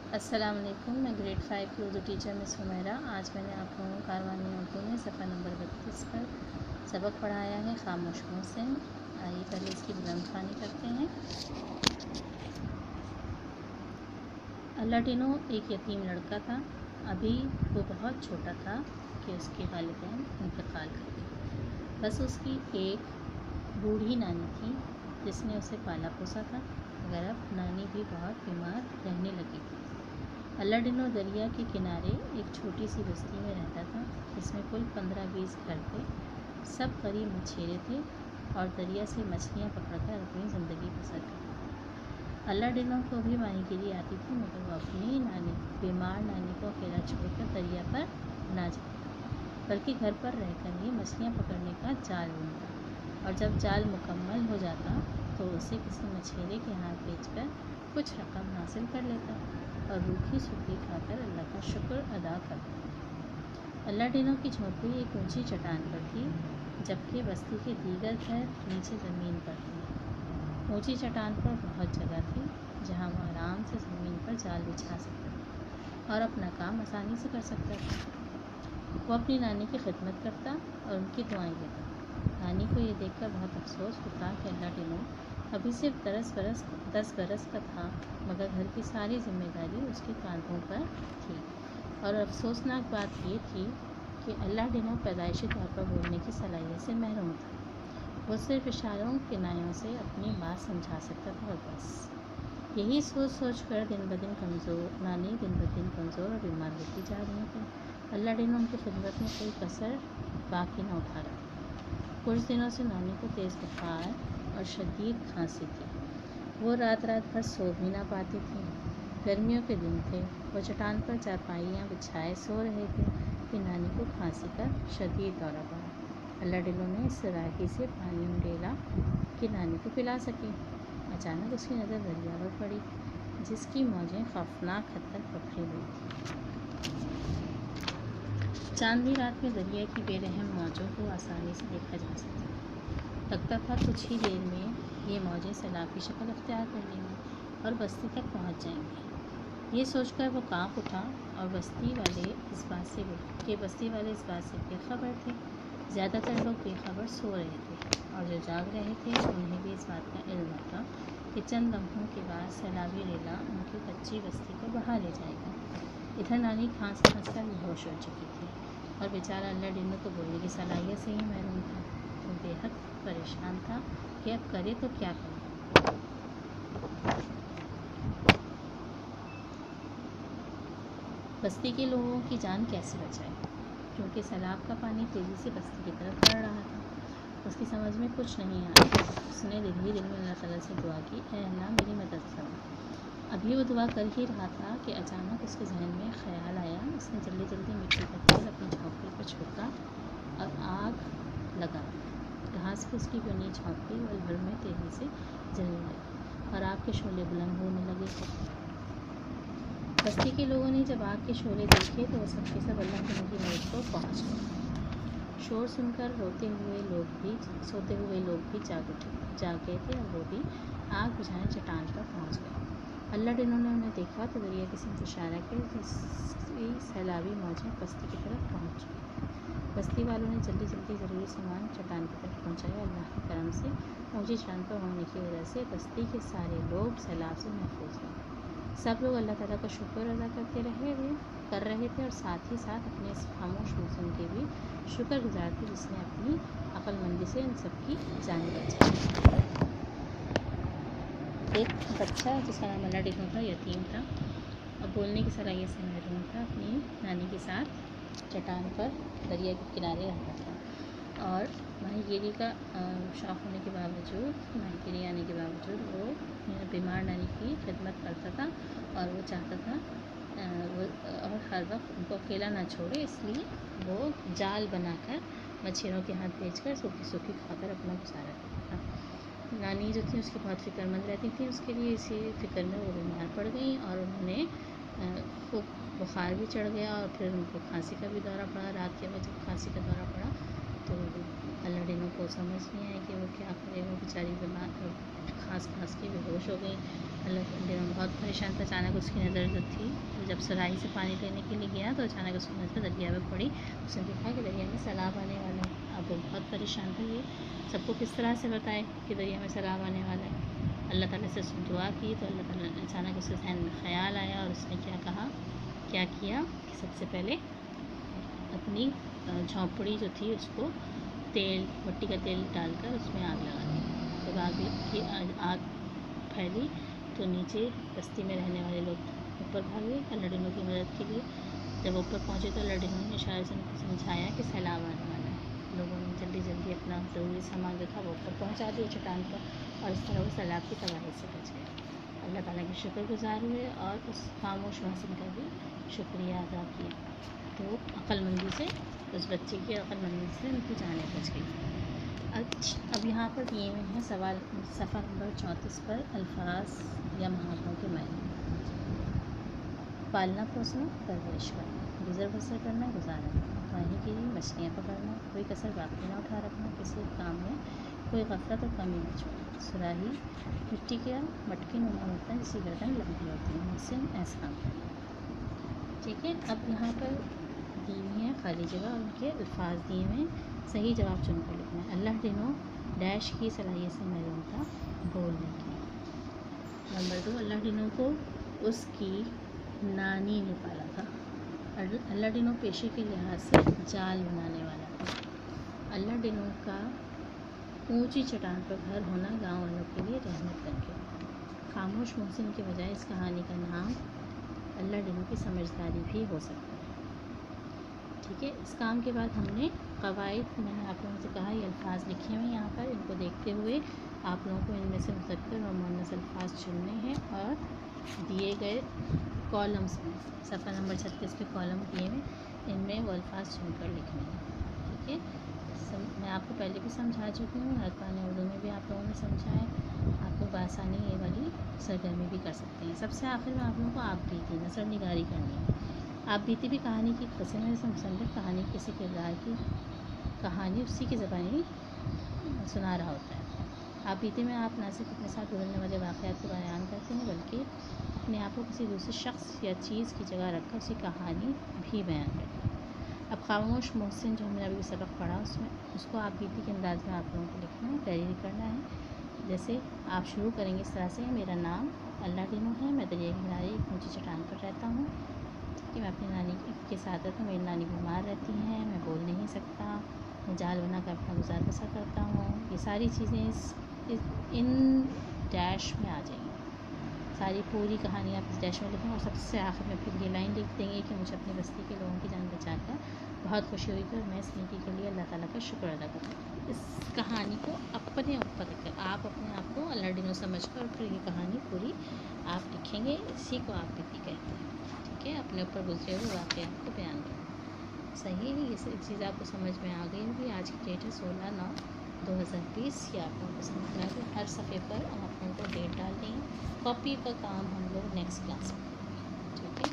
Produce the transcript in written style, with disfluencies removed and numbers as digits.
अस्सलाम वालेकुम। मैं ग्रेड 5 की उर्दू टीचर मिस हुमैरा। आज मैंने आप लोगों को कारवानी उर्दू में सफ़ा नंबर 32 पर सबक पढ़ाया है खामोश मोहसिन। आइए पहले इसकी बुलंद ख़वानी करते हैं। अल्लाडिनो एक यतीम लड़का था। अभी वो बहुत छोटा था कि उसके वालिदैन इंतकाल कर गए। बस उसकी एक बूढ़ी नानी थी जिसने उसे पाला पोसा था, मगर अब नानी भी बहुत बीमार रहने लगी थी। अल्लाडिनो दरिया के किनारे एक छोटी सी बस्ती में रहता था जिसमें कुल 15-20 घर थे। सब गरीब मछेरे थे और दरिया से मछलियाँ पकड़कर अपनी ज़िंदगी बसर करते। अल्लाडिनो को भी माहीगिरी आती थी, मगर वो अपनी बीमार नानी को अकेला छोड़कर दरिया पर ना जाता, बल्कि घर पर रहकर ही मछलियाँ पकड़ने का जाल बुनता, और जब जाल मुकम्मल हो जाता तो उसे किसी मछेरे के हाथ बेचकर कुछ रकम हासिल कर लेता और रूखी सूखी खाकर अल्लाह का शुक्र अदा करता। अल्लाडिनो की झोंपड़ी एक ऊंची चट्टान पर थी, जबकि बस्ती के दीगर घर नीचे ज़मीन पर थे। ऊंची चट्टान पर बहुत जगह थी जहां वो आराम से ज़मीन पर जाल बिछा सकता था और अपना काम आसानी से कर सकता था। वो अपनी नानी की खिदमत करता और उनकी दुआएं लेता। नानी को ये देखकर बहुत अफसोस होता कि अल्लाडिनो अभी सिर्फ 10 बरस का था, मगर घर की सारी जिम्मेदारी उसके कांधों पर थी। और अफसोसनाक बात ये थी कि अल्लाडिनो पैदाइशी तौर पर बोलने की सलाहियत से महरूम था। वो सिर्फ इशारों किनायों से अपनी बात समझा सकता था और बस। यही सोच कर नानी दिन ब दिन कमज़ोर और बीमार होती जा रही थी। अल्लाडिनो उनकी खिदमत में कोई कसर बाकी न उठा रहा था। कुछ दिनों से नानी को तेज़ बुखार और शदीद खांसी थी। वो रात भर सो भी ना पाती थी। गर्मियों के दिन थे। वो चट्टान पर चारपाइयाँ बिछाए सो रहे थे कि नानी को खांसी का शदीद दौरा पड़ा। अल्लाडिनो ने इस सराहगी से पानी उंडेला कि नानी को पिला सके। अचानक उसकी नज़र दरिया पर पड़ी, जिसकी मौजें खौफनाक हद तक पकड़ी हुई थी। चांदनी रात में दरिया की बेरहम मौजों को आसानी से देखा जा सकता था। लगता था कुछ ही देर में ये मौजें सैलाब की शक्ल अख्तियार कर लेंगी और बस्ती तक पहुंच जाएंगी। ये सोचकर वो कांप उठा और बस्ती वाले इस बात से बेखबर थे। ज़्यादातर लोग बेखबर सो रहे थे और जो जाग रहे थे उन्हें भी इस बात का इल्म था कि चंद लम्हों के बाद सैलाबी रेला उनकी कच्ची बस्ती को बहा ले जाएगा। इधर नानी खांस कर बेहोश हो चुकी थी और बेचारा अल्लाडिनो तो बोलने की सलाहियत से ही महरूम था। वो बेहद परेशान था कि अब करे तो क्या करे। बस्ती के लोगों की जान कैसे बचाए, क्योंकि सैलाब का पानी तेज़ी से बस्ती की तरफ बढ़ रहा था। उसकी समझ में कुछ नहीं आया। उसने दिल में अल्लाह ताला से दुआ की, ऐ अल्लाह मेरी मदद करो। अभी वो दुआ कर ही रहा था कि अचानक उसके जहन में ख्याल आया। उसने जल्दी मिट्टी का तेल अपनी झोंपड़ी पर छिड़का और आग लगा दी। घास की उसकी बनी झोंपड़ी पल भर में तेज़ी से जलने लगी और आग के शोले बुलंद होने लगे। बस्ती के लोगों ने जब आग के शोले देखे तो वो सबके सब अल्लाह की मदद को पहुँच गए। शोर सुनकर सोते हुए लोग भी जाग गए थे और वो भी आग बुझाने चट्टान पर पहुँच गए। अल्लाडिनो ने उन्हें देखा तो दरिया की सिमत इशारा किया, जिसकी सैलाबी मौजें बस्ती की तरफ पहुँच चुकी। बस्ती वालों ने जल्दी ज़रूरी सामान चट्टान की तरफ पहुँचाया। अल्लाह के करम से ऊँची चट्टान पर होने की वजह से बस्ती के सारे लोग सैलाब से महफूज हैं। सब लोग अल्लाह ताला का शुक्र अदा कर रहे थे और साथ ही साथ अपने इस खामोश मुस्लिम के भी शुक्रगुजार थे जिसने अपनी अक्लमंदी से इन सब की जान बचाई। एक बच्चा जिसका नाम अल्लाडिनो था यतीम था और बोलने की सलाहियत से महरूम था, अपनी नानी के साथ चट्टान पर दरिया के किनारे रहता था और माहीगिरी का शौक़ होने के बावजूद, माहीगिरी आने के बावजूद वो बीमार नानी की खिदमत करता था और वो चाहता था और हर वक्त उनको अकेला ना छोड़े, इसलिए वो जाल बनाकर मछलियों के हाथ भेजकर सूखी खाकर अपना गुजारा करता था। नानी जो थी उसकी बहुत फ़िक्रमंद रहती थी उसके लिए। इसी फ़िक्र में वो बीमार पड़ गई और उन्हें खूब बुखार भी चढ़ गया और फिर उनको खांसी का भी दौरा पड़ा। रात के वक्त जब खांसी का दौरा पड़ा तो अल्लाडिनो को समझ नहीं आया कि वो क्या करे, वो बेचारी बीमार खांस के बेहोश हो गई। अल्लाडिनो बहुत परेशान था। अचानक उसकी नज़र जो थी, तो जब सुराही से पानी लेने के लिए गया तो अचानक उसकी नज़र दरिया में पड़ी। उसने देखा कि दरिया में सैलाब आने वाला है। अब वो बहुत परेशान था, ये सबको किस तरह से बताए कि दरिया में सैलाब आने वाला है। अल्लाह ताला से दुआ की तो अल्लाह ताला ने अचानक उसके ज़हन में ख़्याल आया और उसने क्या किया कि सबसे पहले अपनी झोंपड़ी जो थी उसको मिट्टी का तेल डालकर उसमें आग लगा दी। जब आग फैली तो नीचे बस्ती में रहने वाले लोग ऊपर भागे अल्लाडिनो की मदद के लिए। जब ऊपर पहुँचे तो अल्लाडिनो ने इशारे से उनको समझाया कि सैलाब आने वाला है। लोगों ने जल्दी अपना ज़रूरी सामान जो था वो ऊपर पहुँचा दिया चट्टान पर, और इस तरह वो सैलाब की तबाही से बच गए। अल्लाह ताला के शुक्रगुज़ार हुए और उस खामोश महसिन का भी शुक्रिया अदा किया। तो अक्लमंदी से उस बच्चे की अक्लमंदी से उनकी जानें बच गई। अब यहाँ पर दिए हुए हैं सवाल सफ़ा नंबर 34 पर अल्फाज या मुहावरों के मायने। पालना पोसना, परवरिश करना, गुज़र बसर करना, गुजारा करना, माहीगीरी, मछलियाँ पकड़ना, कोई कसर बाकी न उठा रखना, किसी काम में कोई गफलत और कमी न छोड़ना, सुराही मिट्टी का मटकी नुमा होता है जिसकी गर्दन लंबी होती है, मुहसिन एहसान करना। ठीक है, अब यहाँ पर दी हुई हैं खाली जगह, उनके अल्फाज दिए हुए हैं, सही जवाब चुनकर लिखना है। अल्लाडिनो डैश की सलाहियत से महरूम था, बोलने की। नंबर 2, अल्लाडिनो को उसकी नानी ने पाला था। अल्लाडिनो पेशे के लिहाज से जाल बनाने वाला था। अल्लाडिनो का ऊंची चट्टान पर घर होना गांव वालों के लिए रहमत बन गया। खामोश मोहसिन के बजाय इस कहानी का नाम अल्लाडिनो की समझदारी भी हो सकता है। ठीक है, इस काम के बाद हमने कवायद, मैंने आप लोगों से कहा ये अल्फाज लिखे हुए यहाँ पर, इनको देखते हुए आप लोगों को इनमें से मुज़क्कर और मुअन्नस अल्फाज चुनने हैं और दिए गए कॉलम्स में सफ़ा नंबर 36 पे कॉलम दिए हुए, इनमें वो अल्फाज चुनकर लिखने हैं। ठीक है, मैं आपको पहले भी समझा चुकी हूँ, अरकान उर्दू में भी आप लोगों ने समझा है। आप लोग बआसानी ये वाली सरगर्मी भी कर सकते हैं। सबसे आखिर में आप लोगों को आप बीती नसर निगारी करनी है। आप बीती भी कहानी की पसंद से मुसन्निफ़ कहानी किसी किरदार की कहानी उसी की ज़बानी सुना रहा होता है। आप बीती में आप न सिर्फ अपने साथ गुजरने वाले वाक़यात को बयान करते हैं बल्कि अपने आप को किसी दूसरे शख्स या चीज़ की जगह रखकर उसकी कहानी भी बयान करते हैं। अब खामोश मोहसिन जो हमने अभी सबक पढ़ा उसको आप बीती के अंदाज में आप लोगों को लिखना है, तहरीर करना है। जैसे आप शुरू करेंगे इस तरह से, मेरा नाम अल्लाडिनो है, मैं दरिया के किनारे एक ऊँची चट्टान पर रहता हूँ कि मैं अपनी नानी के साथ रहता हूँ। मेरी नानी बीमार रहती हैं, मैं बोल नहीं सकता, मैं जाल बना कर अपना गुज़ार बसर करता हूँ। ये सारी चीज़ें इन डैश में आ जाएंगी। सारी पूरी कहानी आप इस डैश में लिखें और सबसे आखिर में फिर ये लाइन लिख देंगे कि मुझे अपनी बस्ती के लोगों की जान बचाकर बहुत खुशी हुई थी और मैं इस नेकी के लिए अल्लाह ताला का शुक्र अदा करता हूँ। इस कहानी को अपने ऊपर रखकर आप अपने आप को अल्लाडिनो समझकर और फिर ये कहानी पूरी आप लिखेंगे। इसी को आप बीती कहते हैं। ठीक है, अपने ऊपर गुजरे हुए वाक़यात को बयान करना। सही है, ये चीज़ आपको समझ में आ गई होगी। आज की डेट है 16/9/2020। ये आप लोगों को समझ में आ गई। हर सफ़े पर आप लोगों को डेट डालनी है। कॉपी का काम हम लोग नेक्स्ट क्लास में। ठीक है,